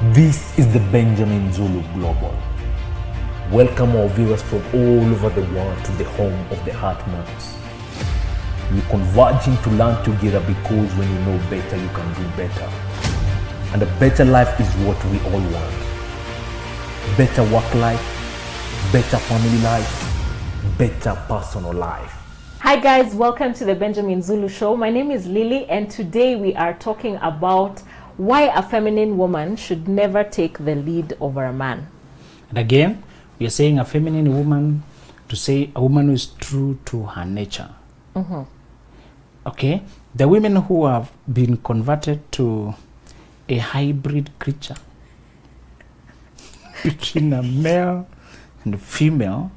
This is the Benjamin Zulu Global. Welcome our viewers from all over the world to the home of the Heart Matters. We're converging to learn together because when you know better, you can do better. And a better life is what we all want. Better work life, better family life, better personal life. Hi guys, welcome to the Benjamin Zulu Show. My name is Lily and today we are talking about why a feminine woman should never take the lead over a man. And again, we are saying a feminine woman to say a woman who is true to her nature. Mm-hmm. Okay? The women who have been converted to a hybrid creature between a male and a female,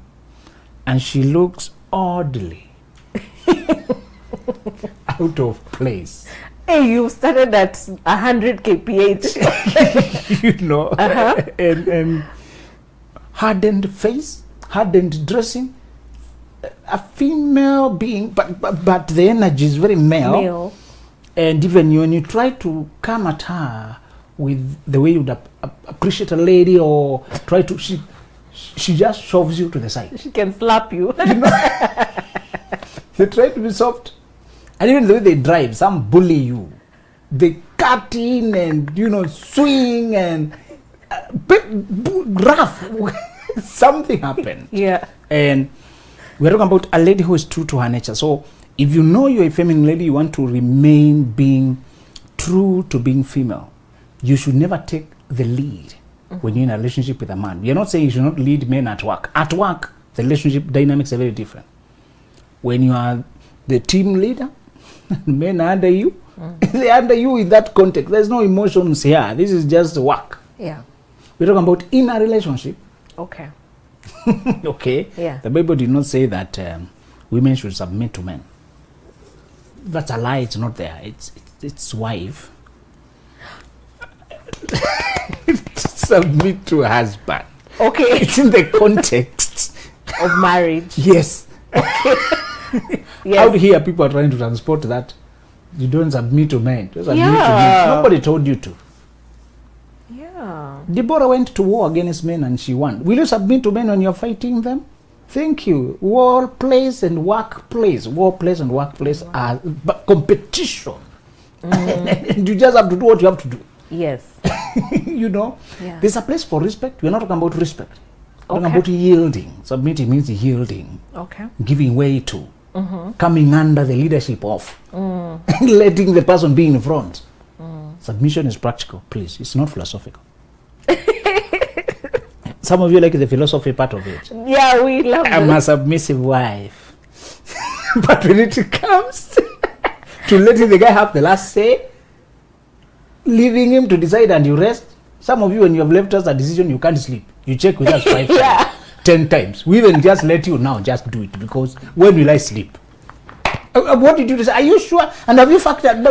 and she looks oddly out of place. Hey, you started at 100 kph. You know, and hardened face, hardened dressing, a female being, but the energy is very male. And even when you try to come at her with the way you'd appreciate a lady or try to, she just shoves you to the side. She can slap you. You know? They try to be soft. And even the way they drive, some bully you. They cut in and, you know, swing and rough. Something happened. Yeah. And we're talking about a lady who is true to her nature. So if you know you're a feminine lady, you want to remain being true to being female, you should never take the lead when you're in a relationship with a man. We are not saying you should not lead men at work. At work, the relationship dynamics are very different. When you are the team leader, men are under you, they're under you in that context. There's no emotions here. This is just work. Yeah. We're talking about in a relationship. Okay. Okay. Yeah. The Bible did not say that women should submit to men. That's a lie. It's not there. It's wife. Submit to a husband. Okay. It's in the context Of marriage. Yes. Yes. Out here, people are trying to transport that. You don't submit to men. Just submit to Yeah. men. Nobody told you to. Yeah. Deborah went to war against men and she won. Will you submit to men when you're fighting them? Thank you. Workplace and workplace. Workplace and workplace are competition. And you just have to do what you have to do. Yes. You know? Yeah. There's a place for respect. We're not talking about respect. We're Okay. talking about yielding. Submitting means yielding. Okay. Giving way to. Coming under the leadership of. Letting the person be in front. Submission is practical, please. It's not philosophical. Some of you like the philosophy part of it. Yeah, we love I'm it. a submissive wife. But when it comes to letting the guy have the last say, leaving him to decide and you rest. Some of you, when you have left us a decision, you can't sleep. You check with us 5 Yeah. times, 10 times. We even just let you now, just do it, because when will I sleep? What did you say? Are you sure? And have you factored?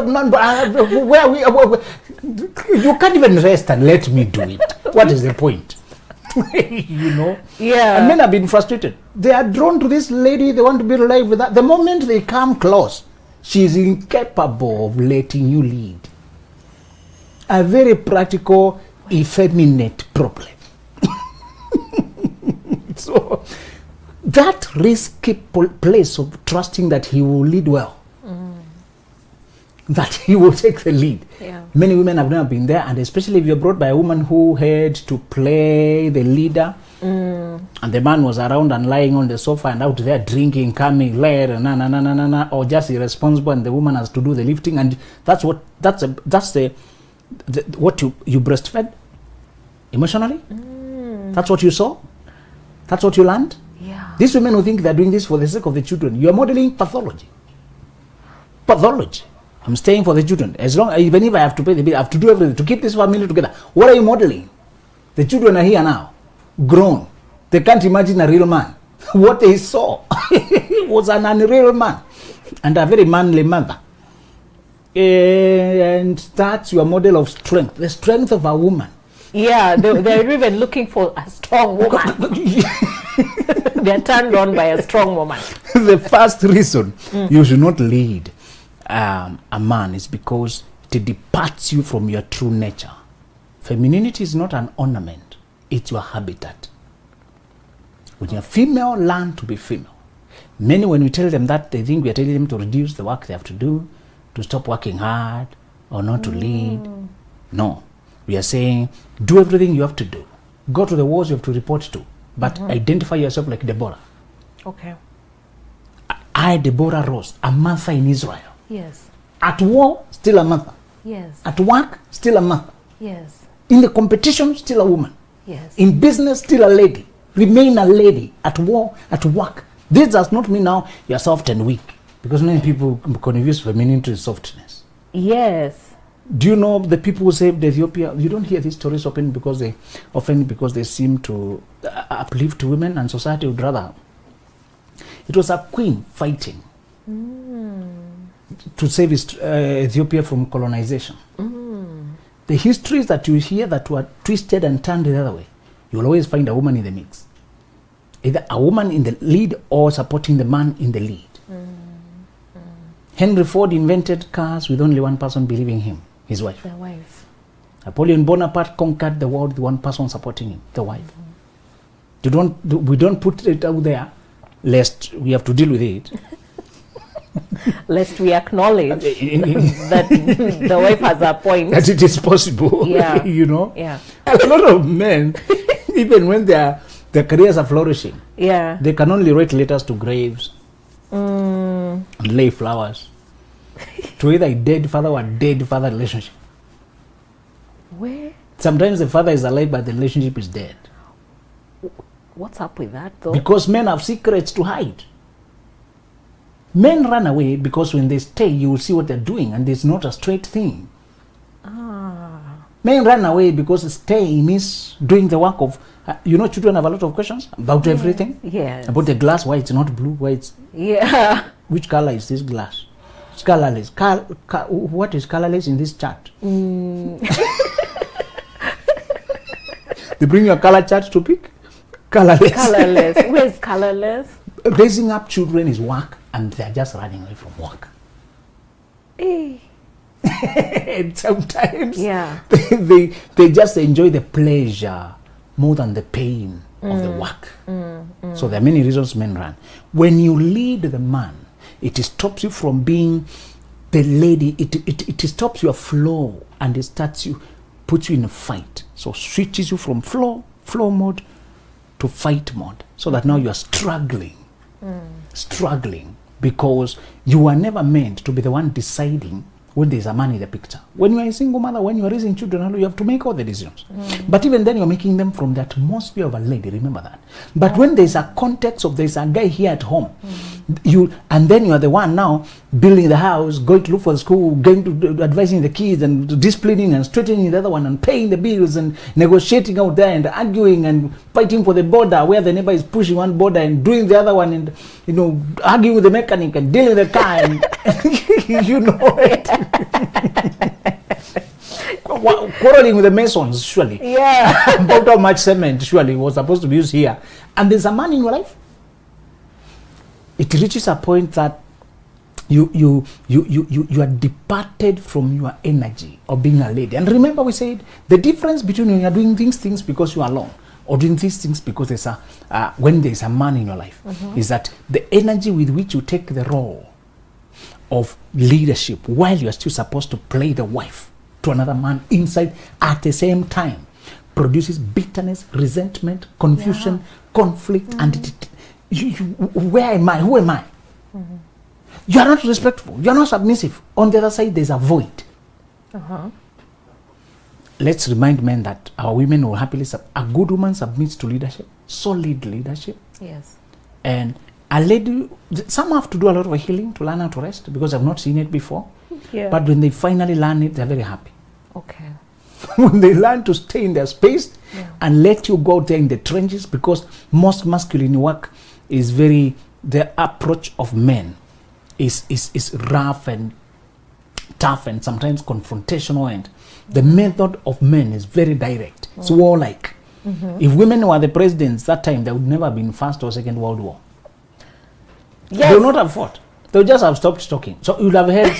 You can't even rest and let me do it. What is the point? You know? Yeah. And men have been frustrated. They are drawn to this lady. They want to be alive with her. The moment they come close, she is incapable of letting you lead. A very practical, effeminate problem. So, that risky place of trusting that he will lead well, that he will take the lead. Yeah. Many women have never been there, and especially if you're brought by a woman who had to play the leader, and the man was around and lying on the sofa and out there drinking, coming late, or just irresponsible, and the woman has to do the lifting, and that's what you breastfed emotionally. That's what you saw. That's what you learned. Yeah. These women who think they're doing this for the sake of the children, you are modeling pathology. Pathology. I'm staying for the children. Even if I have to pay the bill, I have to do everything to keep this family together. What are you modeling? The children are here now, grown. They can't imagine a real man. What they saw was an unreal man and a very manly mother. And that's your model of strength, the strength of a woman. Yeah, they're even looking for a strong woman. They're turned on by a strong woman. The first reason you should not lead a man is because it departs you from your true nature. Femininity is not an ornament, it's your habitat. When you're female, learn to be female. Many, when we tell them that, they think we are telling them to reduce the work they have to do, to stop working hard, or not to lead. No. We are saying, do everything you have to do. Go to the wars you have to report to, but identify yourself like Deborah. Okay. I, Deborah Rose, a mother in Israel. Yes. At war, still a mother. Yes. At work, still a mother. Yes. In the competition, still a woman. Yes. In business, still a lady. Remain a lady. At war, at work. This does not mean now you're soft and weak, because many people confuse femininity with softness. Yes. Do you know the people who saved Ethiopia? You don't hear these stories often because they seem to uplift women, and society would rather. It was a queen fighting to save Ethiopia from colonization. The histories that you hear that were twisted and turned the other way, you'll always find a woman in the mix. Either a woman in the lead or supporting the man in the lead. Henry Ford invented cars with only one person believing him, his wife. The wife. Napoleon Bonaparte conquered the world with one person supporting him, the wife. We don't put it out there lest we have to deal with it. Lest we acknowledge that the wife has a point. That it is possible. Yeah. You know? Yeah. A lot of men, even when their careers are flourishing, Yeah. they can only write letters to graves and lay flowers to either a dead father or a dead father relationship. Where? Sometimes the father is alive but the relationship is dead. What's up with that though? Because men have secrets to hide. Men run away because when they stay, you will see what they're doing, and it's not a straight thing. Men run away because staying means doing the work of, children have a lot of questions about everything. Yes. About the glass, why it's not blue, why it's... Yeah. Which color is this glass? It's colorless. What is colorless in this chart? They bring your color chart to pick? Colorless. Colorless. Where's colorless? Raising up children is work, and they're just running away from work. Eh. And sometimes Yeah. they just enjoy the pleasure more than the pain of the work. So there are many reasons men run. When you lead the man, it stops you from being the lady. It stops your flow, and it puts you in a fight. So switches you from flow mode to fight mode, so that now you are struggling because you were never meant to be the one deciding when there's a man in the picture. When you are a single mother, when you are raising children, you have to make all the decisions. But even then, you're making them from the atmosphere of a lady. Remember that. But when there's a context of there's a guy here at home, and then you are the one now building the house, going to look for the school, going to advising the kids, and disciplining and straightening the other one, and paying the bills, and negotiating out there, and arguing and fighting for the border where the neighbor is pushing one border and doing the other one, and arguing with the mechanic and dealing with the car, and you know it. Quarreling with the masons, surely. Yeah. About how much cement surely was supposed to be used here. And there's a man in your life. It reaches a point that you are departed from your energy of being a lady. And remember, we said the difference between when you're doing these things because you are alone, or doing these things because there's when there's a man in your life, is that the energy with which you take the role of leadership while you are still supposed to play the wife to another man inside at the same time produces bitterness, resentment, confusion, conflict, and where am I? Who am I? You are not respectful. You are not submissive. On the other side, there's a void. Let's remind men that our women will happily a good woman submits to leadership, solid leadership. Yes. And a lady, some have to do a lot of healing to learn how to rest because I've not seen it before. Yeah. But when they finally learn it, they're very happy. Okay. When they learn to stay in their space and let you go out there in the trenches, because most masculine work is the approach of men is rough and tough and sometimes confrontational, and the method of men is very direct. It's warlike. If women were the presidents that time, there would never have been First or Second World War. Yes. They would not have fought. They would just have stopped talking. So you would have heard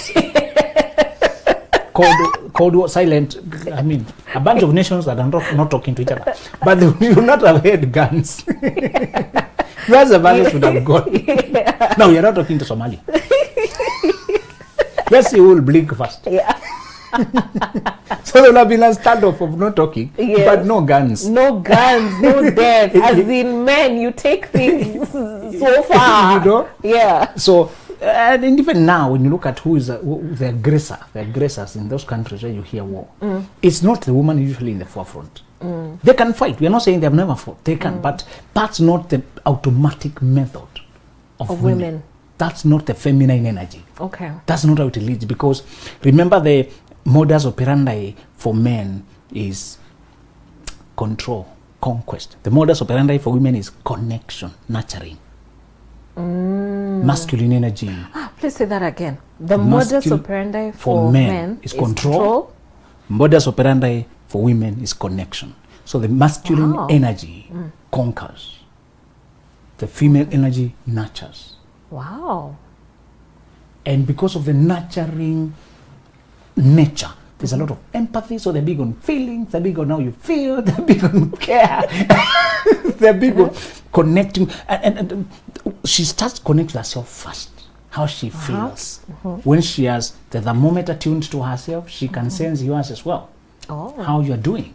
called silent. I mean, a bunch of nations that are not talking to each other, but they will not have had guns. That's the balance would have gone. Yeah. No, you're not talking to Somalia. Let's see who will blink first. Yeah. So there will have been a standoff of not talking, Yes. but no guns. No guns, no death. As in, men, you take things so far. You know? Yeah. So, and even now, when you look at who is the aggressor, the aggressors in those countries where you hear war, it's not the woman usually in the forefront. They can fight. We are not saying they have never fought. They can, but that's not the automatic method of women. That's not the feminine energy. Okay. That's not how it leads, because remember the modus operandi for men is control, conquest. The modus operandi for women is connection, nurturing. Masculine energy Please say that again. The modus operandi for men is control. Modus operandi for women is connection. So the masculine energy conquers. The female energy nurtures. Wow. And because of the nurturing nature, there's a lot of empathy. So they're big on feelings, they're big on how you feel, they're big on care, they're big on connecting. And she starts connecting herself first, how she feels. When she has the thermometer tuned to herself, she can sense yours as well, how you're doing.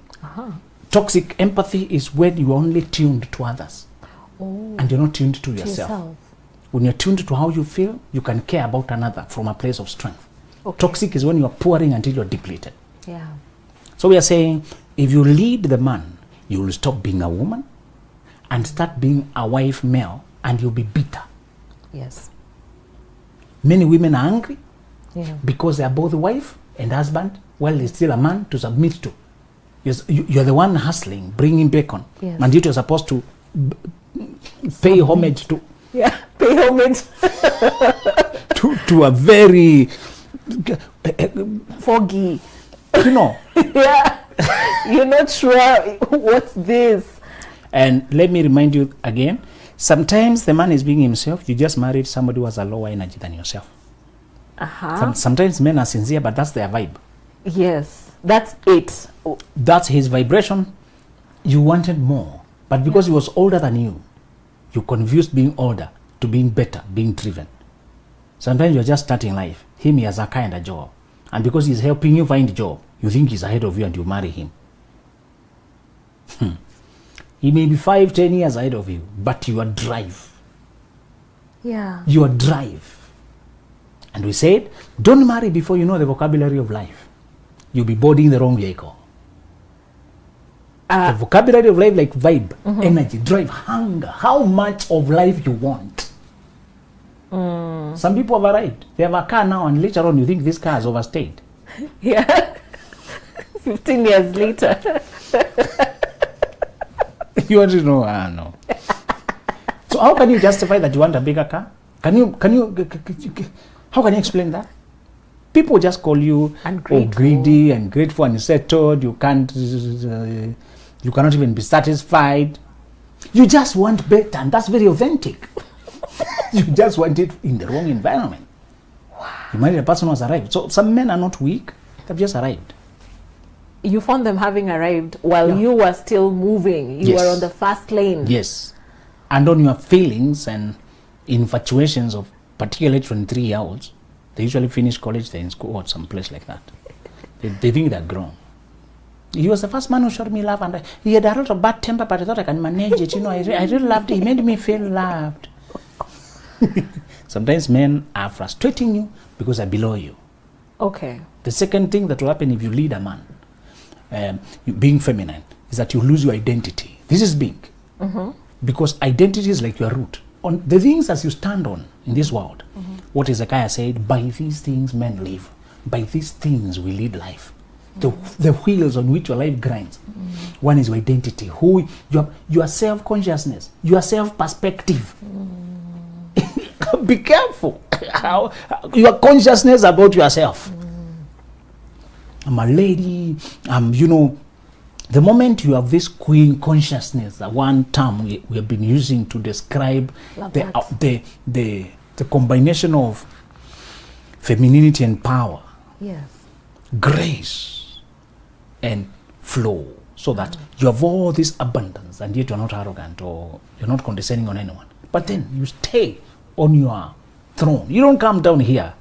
Toxic empathy is when you're only tuned to others and you're not tuned to yourself. When you're tuned to how you feel, you can care about another from a place of strength. Toxic is when you're pouring until you're depleted. Yeah. So we are saying, if you lead the man, you will stop being a woman and start being a wife male, and you'll be bitter. Yes. Many women are angry Yeah. because they are both wife and husband, while there's still a man to submit to. You're the one hustling, bringing bacon. Yes. And you're supposed to pay homage to. Yeah. Pay homage. to a very Foggy. you know. Yeah. You're not sure what's this. And let me remind you again, sometimes the man is being himself. You just married somebody who has a lower energy than yourself. Sometimes men are sincere, but that's their vibe. Yes. That's it. That's his vibration. You wanted more, but because he was older than you, you confused being older to being better, being driven. Sometimes you're just starting life. Him, he has a kind of job, and because he's helping you find a job, you think he's ahead of you and you marry him. He may be 5-10 years ahead of you, but your drive, Yeah. your drive. And we said, don't marry before you know the vocabulary of life. You'll be boarding the wrong vehicle. The vocabulary of life, like vibe, energy, drive, hunger, how much of life you want. Some people have arrived. They have a car now, and later on you think this car has overstayed. Yeah. 15 years later. You want to know? No. So how can you justify that you want a bigger car? How can you explain that? People just call you greedy and grateful and settled. You can't, you cannot even be satisfied. You just want better, and that's very authentic. You just want it in the wrong environment. Wow. You married a person who has arrived. So some men are not weak, they've just arrived. You found them having arrived while you were still moving. You were on the fast lane. Yes. And on your feelings and infatuations of particularly 23-year-olds, they usually finish college, they're in school or some place like that. They think they're grown. He was the first man who showed me love, and he had a lot of bad temper, but I thought I can manage it. You know, I really loved it. He made me feel loved. Sometimes men are frustrating you because they're below you. Okay. The second thing that will happen if you lead a man, you being feminine, is that you lose your identity. This is big. Because identity is like your root. On the things as you stand on in this world, what Ezekiah said, by these things men live. By these things we lead life. The wheels on which your life grinds. One is your identity, who your self-consciousness, your self-perspective. Be careful. Your consciousness about yourself. I'm a lady. You know, the moment you have this queen consciousness, the one term we have been using to describe the combination of femininity and power. Yes. grace, and flow, so that you have all this abundance, and yet you're not arrogant or you're not condescending on anyone. But then you stay on your throne. You don't come down here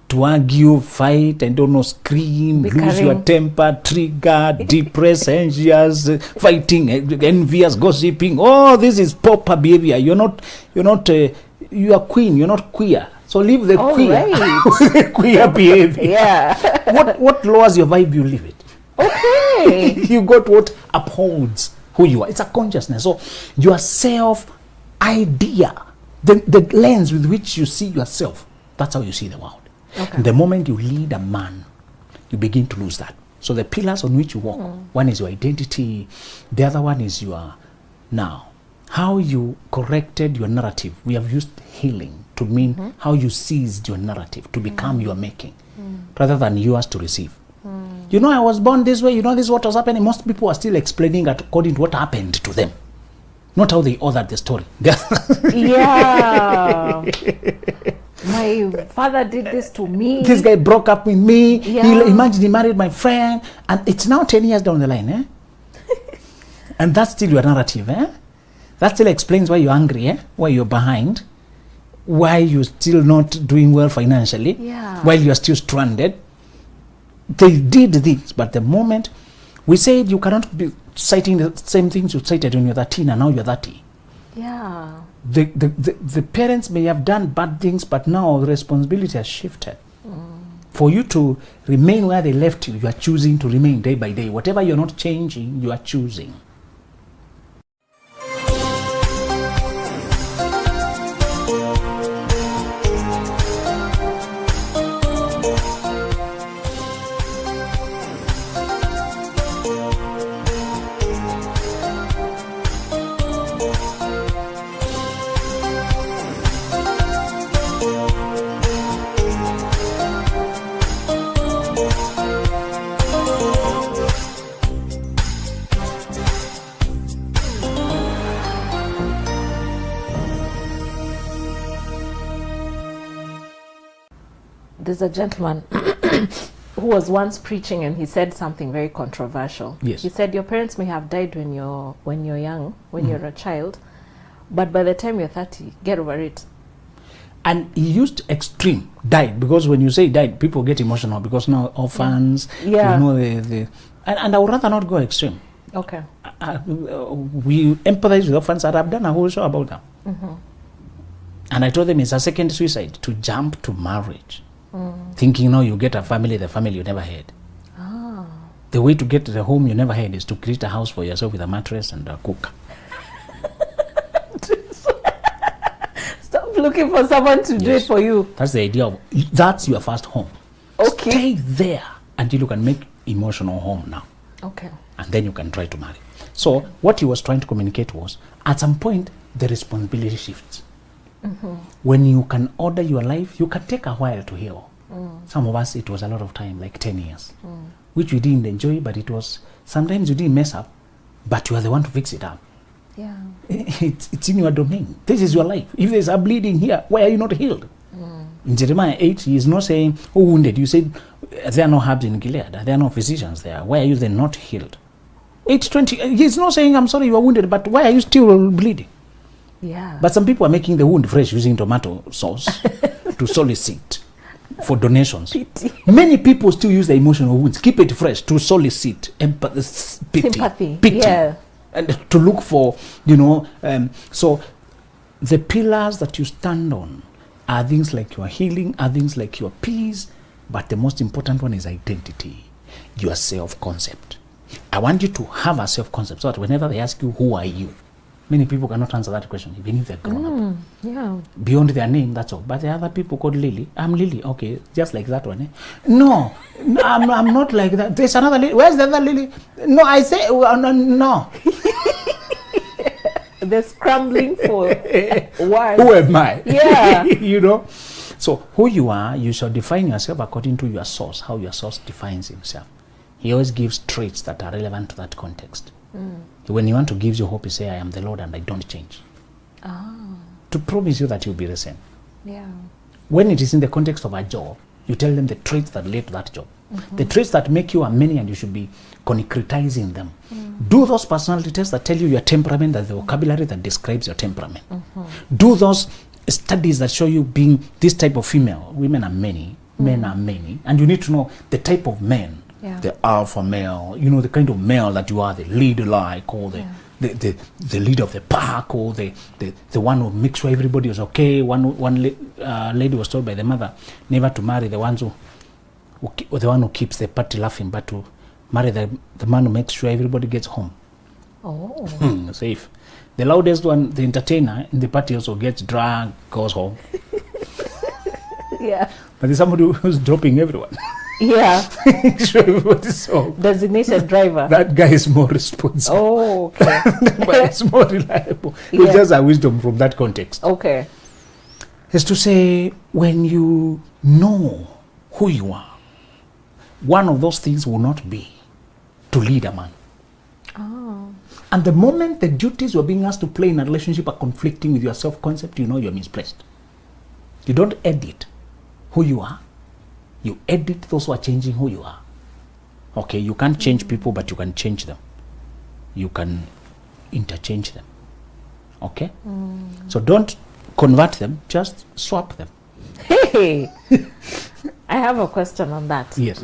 to argue, fight, and don't know, scream, lose your temper, trigger, depressed, anxious, fighting, envious, gossiping. Oh, this is proper behavior. You are queen. You're not queer. So leave the queer behavior. Yeah. What lowers your vibe, you leave it. Okay. You got what upholds who you are. It's a consciousness. So your self idea, the lens with which you see yourself, that's how you see the world. Okay. The moment you lead a man, you begin to lose that. So the pillars on which you walk, one is your identity, the other one is your now. How you corrected your narrative. We have used healing to mean how you seized your narrative to become your making, rather than yours to receive. You know, I was born this way, you know, this is what was happening. Most people are still explaining according to what happened to them, not how they authored the story. Yeah. My father did this to me. This guy broke up with me. Yeah. Imagine he married my friend. And it's now 10 years down the line. Eh? And that's still your narrative. Eh? That still explains why you're angry. Eh? Why you're behind. Why you're still not doing well financially. Yeah. While you're still stranded. They did this. But the moment we said you cannot be citing the same things you cited when you're 13 and now you're 30. Yeah. The parents may have done bad things, but now the responsibility has shifted. For you to remain where they left you, you are choosing to remain day by day. Whatever you're not changing, you are choosing. There's a gentleman who was once preaching, and he said something very controversial. Yes. He said your parents may have died when you're young, when you're a child, but by the time you're 30, get over it. And he used extreme, died, because when you say died, people get emotional because now orphans, Yeah. you know, and I would rather not go extreme. Okay. We empathize with orphans, and I've done a whole show about them. And I told them it's a second suicide to jump to marriage, thinking now you get a family, the family you never had. The way to get to the home you never had is to create a house for yourself with a mattress and a cook. Stop looking for someone to do it for you. That's the idea of, that's your first home. Okay. Stay there until you can make emotional home now. Okay. And then you can try to marry. So what he was trying to communicate was, at some point, the responsibility shifts. When you can order your life, you can take a while to heal. Some of us, it was a lot of time, like 10 years, which we didn't enjoy, but it was, sometimes you didn't mess up, but you are the one to fix it up. Yeah. It's in your domain. This is your life. If there's a bleeding here, why are you not healed? In Jeremiah 8, he is not saying, who wounded? You said, there are no herbs in Gilead. There are no physicians there. Why are you then not healed? 8:20, he's not saying, I'm sorry you are wounded, but why are you still bleeding? Yeah. But some people are making the wound fresh using tomato sauce to solicit for donations. Pity. Many people still use the emotional wounds. Keep it fresh to solicit Sympathy. pity, Yeah. and to look for, so the pillars that you stand on are things like your healing, are things like your peace, but the most important one is identity, your self-concept. I want you to have a self-concept so that whenever they ask you, who are you? Many people cannot answer that question, even if they're grown up. Yeah. Beyond their name, that's all. But there are other people called Lily. I'm Lily. Okay, just like that one. Eh? No, I'm not like that. There's another Lily. Where's the other Lily? No, I say, no. They're scrambling for words. Who am I? Yeah. So who you are, you shall define yourself according to your source, how your source defines himself. He always gives traits that are relevant to that context. When you want to give you hope, you say, I am the Lord and I don't change. To promise you that you'll be the same. Yeah. When it is in the context of a job, You tell them the traits that led to that job. The traits that make you a many, and you should be concretizing them. Do those personality tests that tell you your temperament, that the vocabulary that describes your temperament. Do those studies that show you being this type of female. Women are many, men are many, and you need to know the type of men. Yeah. The alpha male, you know, the kind of male that you are, the leader-like, or the leader of the pack, or the one who makes sure everybody is okay. One lady was told by the mother never to marry the one who keeps the party laughing, but to marry the man who makes sure everybody gets home. Oh. Safe. The loudest one, the entertainer in the party, also gets drunk, goes home. Yeah. But there's somebody who's dropping everyone. Yeah. Sure everybody's home. Designated driver. That guy is more responsible. Oh, okay. But it's more reliable. He just has wisdom from that context. Okay. Is to say, when you know who you are, one of those things will not be to lead a man. Oh. And the moment the duties you're being asked to play in a relationship are conflicting with your self-concept, you know you're misplaced. You don't edit who you are. You edit those who are changing who you are. Okay, you can't change people, but you can change them. You can interchange them. Okay? So don't convert them, just swap them. Hey, I have a question on that. Yes.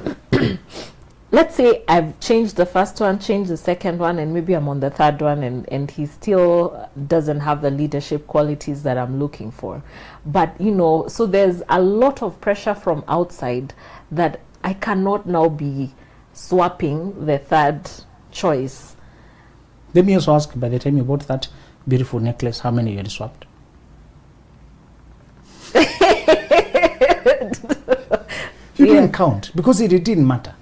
Let's say I've changed the first one, changed the second one, and maybe I'm on the third one, and he still doesn't have the leadership qualities that I'm looking for. But, you know, so there's a lot of pressure from outside that I cannot now be swapping the third choice. Let me also ask, by the time you bought that beautiful necklace, how many you had swapped? You didn't count, because it didn't matter.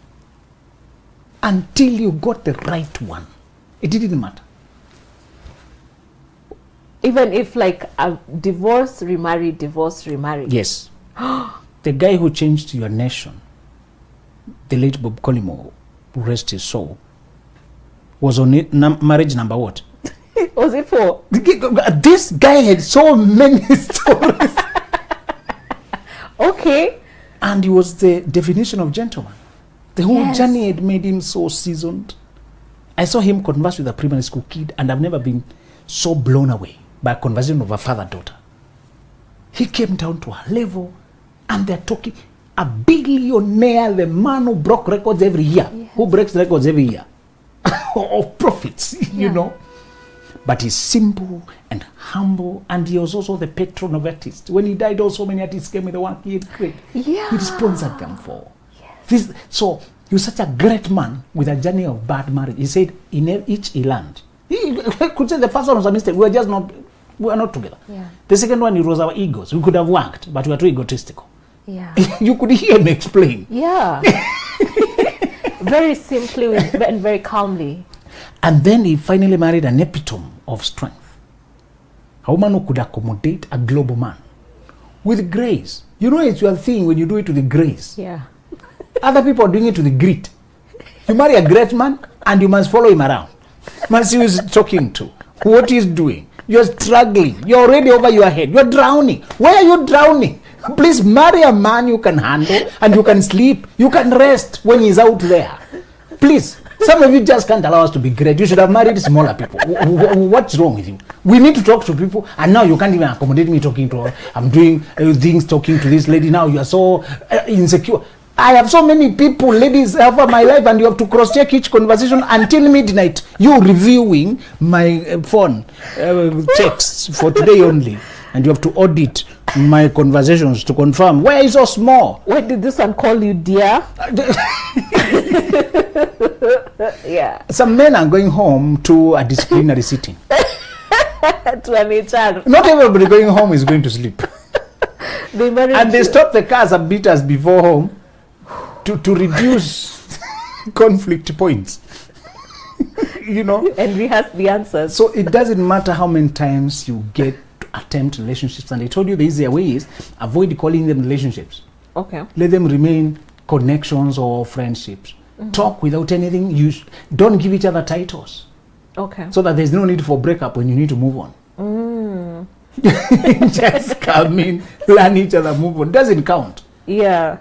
Until you got the right one, it didn't matter. Even if, like, a divorce, remarry, divorce, remarry. Yes. The guy who changed your nation, the late Bob Collymore, who rest his soul, was on marriage number what? Was it 4? This guy had so many stories. Okay. And he was the definition of gentleman. The whole Yes. journey had made him so seasoned. I saw him converse with a primary school kid, and I've never been so blown away by a conversation of a father-daughter. He came down to a level, and they're talking a billionaire, the man who broke records every year, who breaks records every year of profits, you know. But he's simple and humble, and he was also the patron of artists. When he died, also many artists came with the work he had created. Yeah. He sponsored them for. So you're such a great man with a journey of bad marriage. He said in each he learned. He could say the first one was a mistake. We were not together. Yeah. The second one, it was our egos. We could have worked, but we were too egotistical. Yeah. You could hear him explain. Yeah. Very simply and very calmly. And then he finally married an epitome of strength. A woman who could accommodate a global man with grace. You know, it's your thing when you do it with grace. Yeah. Other people are doing it with the grit. You marry a great man and you must follow him around. You must see who he's talking to, what he's doing. You're struggling. You're already over your head. You're drowning. Why are you drowning? Please marry a man you can handle, and you can sleep. You can rest when he's out there. Please. Some of you just can't allow us to be great. You should have married smaller people. What's wrong with you? We need to talk to people, and now you can't even accommodate me talking to her. I'm doing things talking to this lady. Now you are so insecure. I have so many people, ladies, over my life, and you have to cross-check each conversation until midnight. You reviewing my phone texts for today only, and you have to audit my conversations to confirm. Why is so small? When did this one call you dear? Yeah. Some men are going home to a disciplinary sitting. To an HR. Not everybody going home is going to sleep. And they stop the cars and beat us before home to reduce conflict points. You know? And rehearse the answers. So it doesn't matter how many times you get to attempt relationships. And I told you the easier way is avoid calling them relationships. Okay. Let them remain connections or friendships. Talk without anything. Don't give each other titles. Okay. So that there's no need for breakup when you need to move on. Just come in, learn each other, move on. Doesn't count. Yeah.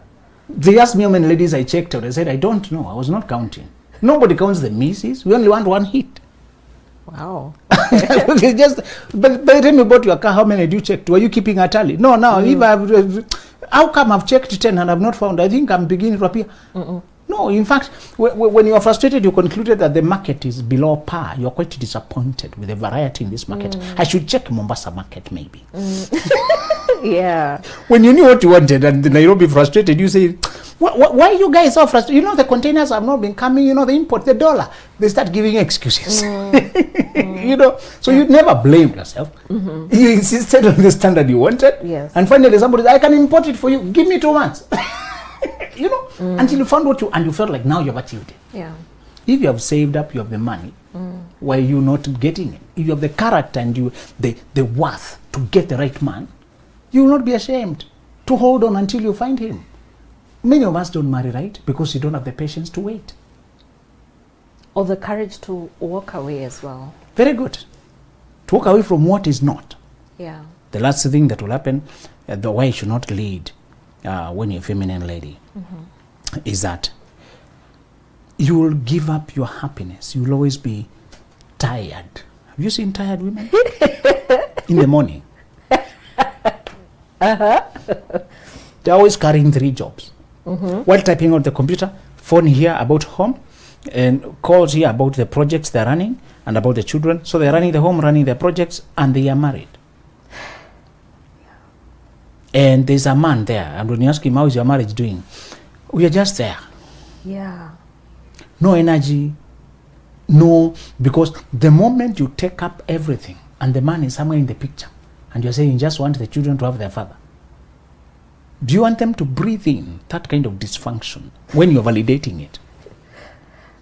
They asked me how many ladies I checked out. I said, I don't know. I was not counting. Nobody counts the misses. We only want one hit. Wow. Just, but by the time you bought your car, how many do you check? Were you keeping a tally? No, now, if how come I've checked 10 and I've not found? I think I'm beginning to appear. No, in fact, when you are frustrated, you concluded that the market is below par. You're quite disappointed with the variety in this market. I should check Mombasa market, maybe. Yeah. When you knew what you wanted and the Nairobi frustrated, you say, why you guys so frustrated? You know, the containers have not been coming, you know, the import, the dollar. They start giving excuses. You know, so you never blamed yourself. You insisted on the standard you wanted. Yes. And finally somebody said, I can import it for you. Give me 2 months. You know, until you found what and you felt like now you've achieved it. Yeah. If you have saved up, you have the money. Why are you not getting it? If you have the character and you the worth to get the right man, you will not be ashamed to hold on until you find him. Many of us don't marry, right? Because you don't have the patience to wait. Or the courage to walk away as well. Very good. To walk away from what is not. Yeah. The last thing that will happen, the way you should not lead when you're a feminine lady, is that you will give up your happiness. You will always be tired. Have you seen tired women? In the morning. They're always carrying 3 jobs. While typing on the computer, phone here about home, and calls here about the projects they're running and about the children. So they're running the home, running their projects, and they are married. And there's a man there, and when you ask him, how is your marriage doing? We are just there. Yeah. No energy, no, because the moment you take up everything and the man is somewhere in the picture and you're saying you just want the children to have their father, do you want them to breathe in that kind of dysfunction when you're validating it?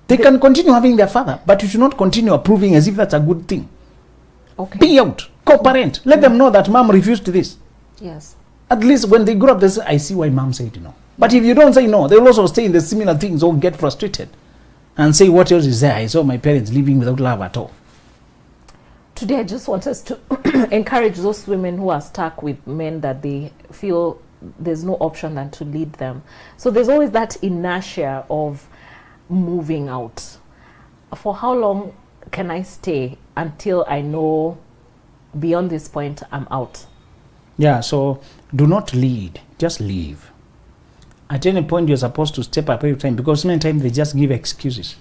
They can continue having their father, but you should not continue approving as if that's a good thing. Okay. Be out, co-parent, let them know that mom refused this. Yes. At least when they grow up, they say, I see why mom said no. But if you don't say no, they will also stay in the similar things or get frustrated and say, what else is there? I saw my parents living without love at all. Today, I just want us to encourage those women who are stuck with men that they feel there's no option than to lead them. So there's always that inertia of moving out. For how long can I stay until I know beyond this point I'm out? Yeah, so do not lead, just leave. At any point, you're supposed to step up every time, because many times they just give excuses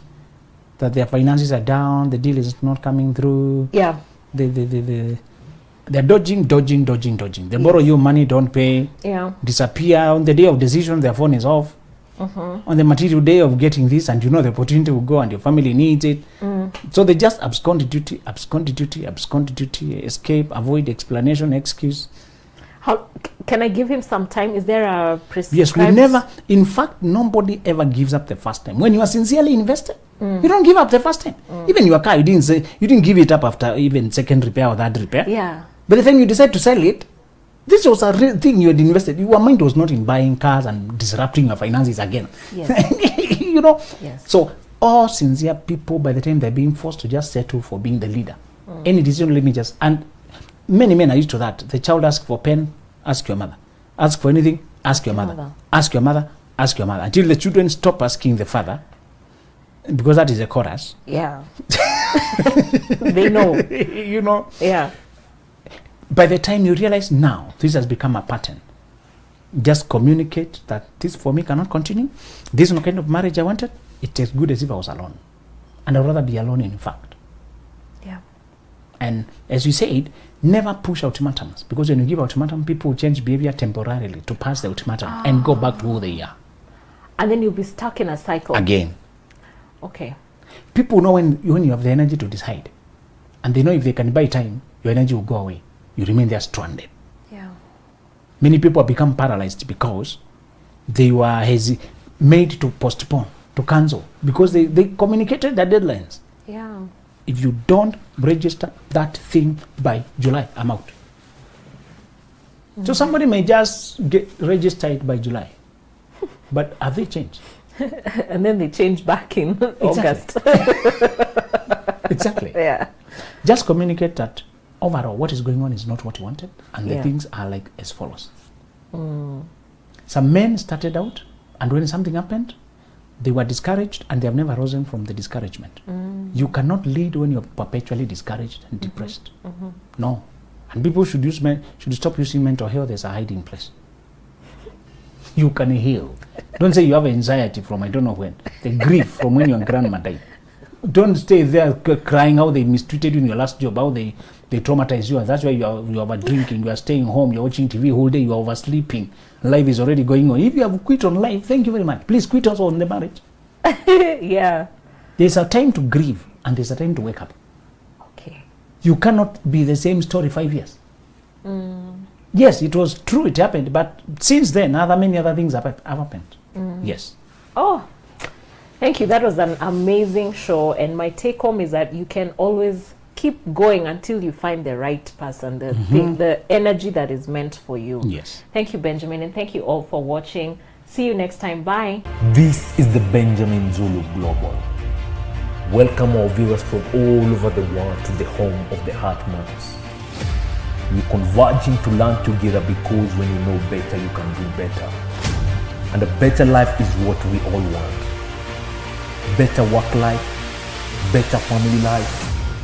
that their finances are down, the deal is not coming through. Yeah. They're dodging. They borrow you money, don't pay. Yeah. Disappear. On the day of decision, their phone is off. On the material day of getting this, and you know the opportunity will go and your family needs it. So they just abscond duty, escape, avoid explanation, excuse. How can I give him some time? Is there a prescribed? Yes, we never, in fact, nobody ever gives up the first time. When you are sincerely invested, you don't give up the first time. Even your car, you didn't give it up after even second repair or third repair. Yeah. By the time you decide to sell it, this was a real thing you had invested. Your mind was not in buying cars and disrupting your finances again. Yes. You know? Yes. So all sincere people, by the time they're being forced to just settle for being the leader, any decision, let me just, and many men are used to that. The child asks for pen, ask your mother. Ask for anything, ask your mother. Ask your mother, ask your mother. Until the children stop asking the father, because that is a chorus. Yeah. They know. You know? Yeah. By the time you realize now, this has become a pattern. Just communicate that this for me cannot continue. This is the kind of marriage I wanted. It's as good as if I was alone. And I'd rather be alone, in fact. Yeah. And as you said, never push ultimatums, because when you give ultimatum, people will change behavior temporarily to pass the ultimatum and go back to who they are. And then you'll be stuck in a cycle. Again. Okay. People know when you have the energy to decide. And they know if they can buy time, your energy will go away. You remain there stranded. Yeah. Many people have become paralyzed because they were made to postpone, to cancel, because they communicated their deadlines. Yeah. If you don't register that thing by July, I'm out. So somebody may just get registered by July, but have they changed? And then they change back in August. Exactly. Yeah. Just communicate that overall what is going on is not what you wanted, and the Yeah. things are like as follows. Some men started out And when something happened, they were discouraged and they have never risen from the discouragement. You cannot lead when you're perpetually discouraged and depressed. No. And people should stop using mental health as a hiding place. You can heal. Don't say you have anxiety from I don't know when. The grief from when your grandma died. Don't stay there crying how they mistreated you in your last job, how they traumatized you, and that's why you are over drinking, you are staying home, you're watching TV whole day, you are oversleeping. Life is already going on. If you have quit on life, thank you very much. Please quit also on the marriage. Yeah. There's a time to grieve and there's a time to wake up. Okay. You cannot be the same story 5 years. Yes, it was true, it happened, but since then, many other things have happened. Yes. Oh, thank you. That was an amazing show. And my take home is that you can always keep going until you find the right person, the energy that is meant for you. Yes. Thank you, Benjamin, and thank you all for watching. See you next time. Bye. This is the Benjamin Zulu Global. Welcome our viewers from all over the world to the home of the Heart Matters. We're converging to learn together because when you know better, you can do better. And a better life is what we all want. Better work life, better family life,